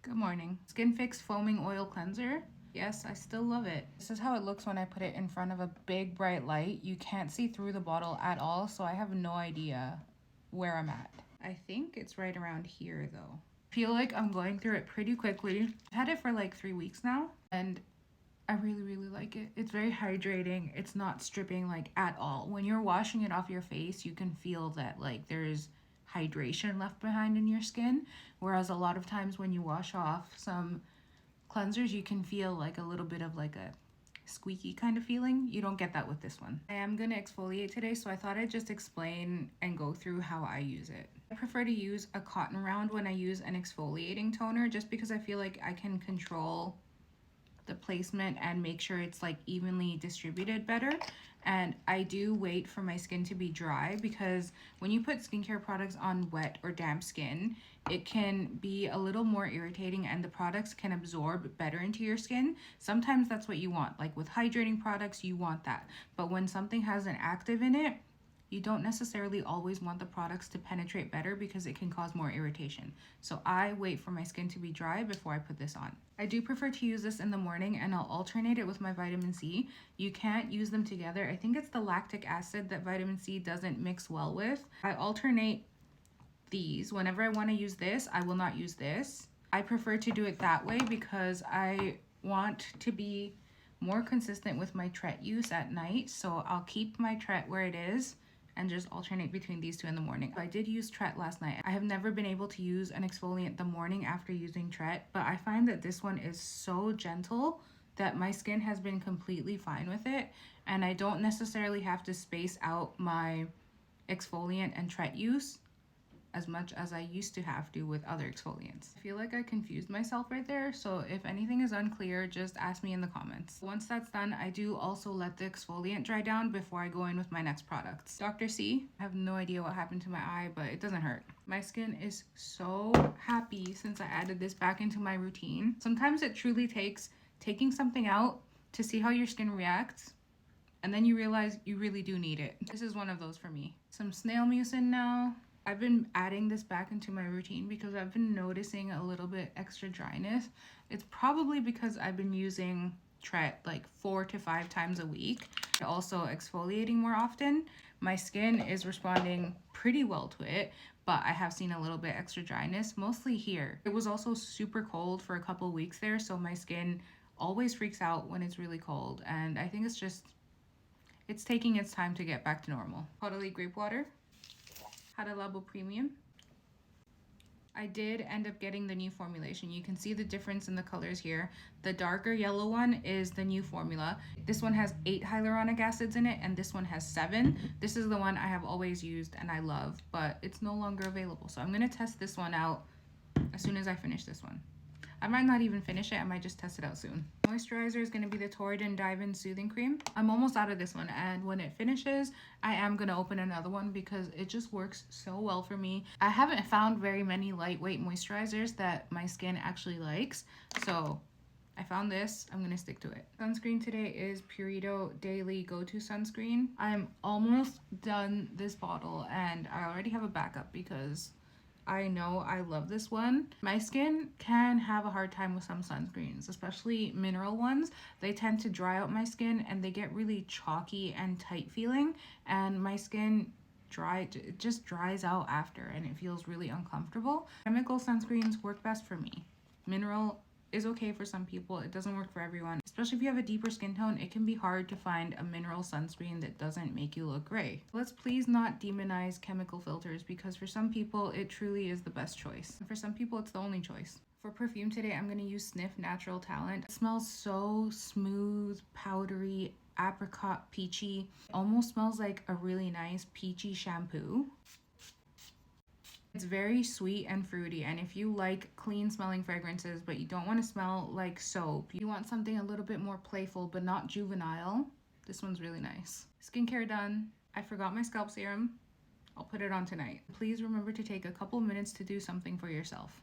Good morning. Skin Fix Foaming Oil Cleanser. Yes, I still love it. This is how it looks when I put it in front of a big bright light. You can't see through the bottle at all, so I have no idea where I'm at. I think it's right around here though. I feel like I'm going through it pretty quickly. I've had it for like 3 weeks now and I really like it. It's very hydrating. It's not stripping like at all. When you're washing it off your face, you can feel that like there's hydration left behind in your skin, whereas a lot of times when you wash off some cleansers, you can feel like a little bit of like a squeaky kind of feeling. You don't get that with this one. I am gonna exfoliate today, so I thought I'd just explain and go through how I use it. I prefer to use a cotton round when I use an exfoliating toner, just because I feel like I can control the placement and make sure it's like evenly distributed better. And I do wait for my skin to be dry, because when you put skincare products on wet or damp skin, it can be a little more irritating and the products can absorb better into your skin. Sometimes that's what you want, like with hydrating products, you want that. But when something has an active in it, you don't necessarily always want the products to penetrate better, because it can cause more irritation. So I wait for my skin to be dry before I put this on. I do prefer to use this in the morning, and I'll alternate it with my vitamin C. You can't use them together. I think it's the lactic acid that vitamin C doesn't mix well with. I alternate these. Whenever I want to use this, I will not use this. I prefer to do it that way because I want to be more consistent with my Tret use at night. So I'll keep my Tret where it is and just alternate between these two in the morning. I did use Tret last night. I have never been able to use an exfoliant the morning after using Tret, but I find that this one is so gentle that my skin has been completely fine with it, and I don't necessarily have to space out my exfoliant and Tret use as much as I used to have to with other exfoliants. I feel like I confused myself right there, so if anything is unclear, just ask me in the comments. Once that's done, I do also let the exfoliant dry down before I go in with my next products. Dr. C, I have no idea what happened to my eye, but it doesn't hurt. My skin is so happy since I added this back into my routine. Sometimes it truly takes taking something out to see how your skin reacts, and then you realize you really do need it. This is one of those for me. Some Snail Masque now. I've been adding this back into my routine because I've been noticing a little bit extra dryness. It's probably because I've been using Tret like 4 to 5 times a week. Also exfoliating more often. My skin is responding pretty well to it, but I have seen a little bit extra dryness, mostly here. It was also super cold for a couple weeks there, so my skin always freaks out when it's really cold, and I think it's taking its time to get back to normal. Paula grape water. Had a Labo Premium. I did end up getting the new formulation. You can see the difference in the colors here. The darker yellow one is the new formula. This one has 8 hyaluronic acids in it, and this one has 7. This is the one I have always used and I love, but it's no longer available. So I'm gonna test this one out as soon as I finish this one. I might not even finish it, I might just test it out soon. Moisturizer is going to be the Torrid Dive-In Soothing Cream. I'm almost out of this one, and when it finishes, I am going to open another one because it just works so well for me. I haven't found very many lightweight moisturizers that my skin actually likes, so I found this. I'm going to stick to it. Sunscreen today is Purito Daily Go-To Sunscreen. I'm almost done this bottle, and I already have a backup because I know I love this one. My skin can have a hard time with some sunscreens, especially mineral ones. They tend to dry out my skin and they get really chalky and tight feeling, and my skin it just dries out after and it feels really uncomfortable. Chemical sunscreens work best for me. Mineral is okay for some people. It doesn't work for everyone. Especially if you have a deeper skin tone, it can be hard to find a mineral sunscreen that doesn't make you look gray. Let's please not demonize chemical filters, because for some people it truly is the best choice. And for some people it's the only choice. For perfume today, I'm going to use Sniff Natural Talent. It smells so smooth, powdery, apricot, peachy. It almost smells like a really nice peachy shampoo. It's very sweet and fruity, and if you like clean smelling fragrances but you don't want to smell like soap, you want something a little bit more playful but not juvenile, this one's really nice. Skincare done. I forgot my scalp serum. I'll put it on tonight. Please remember to take a couple minutes to do something for yourself.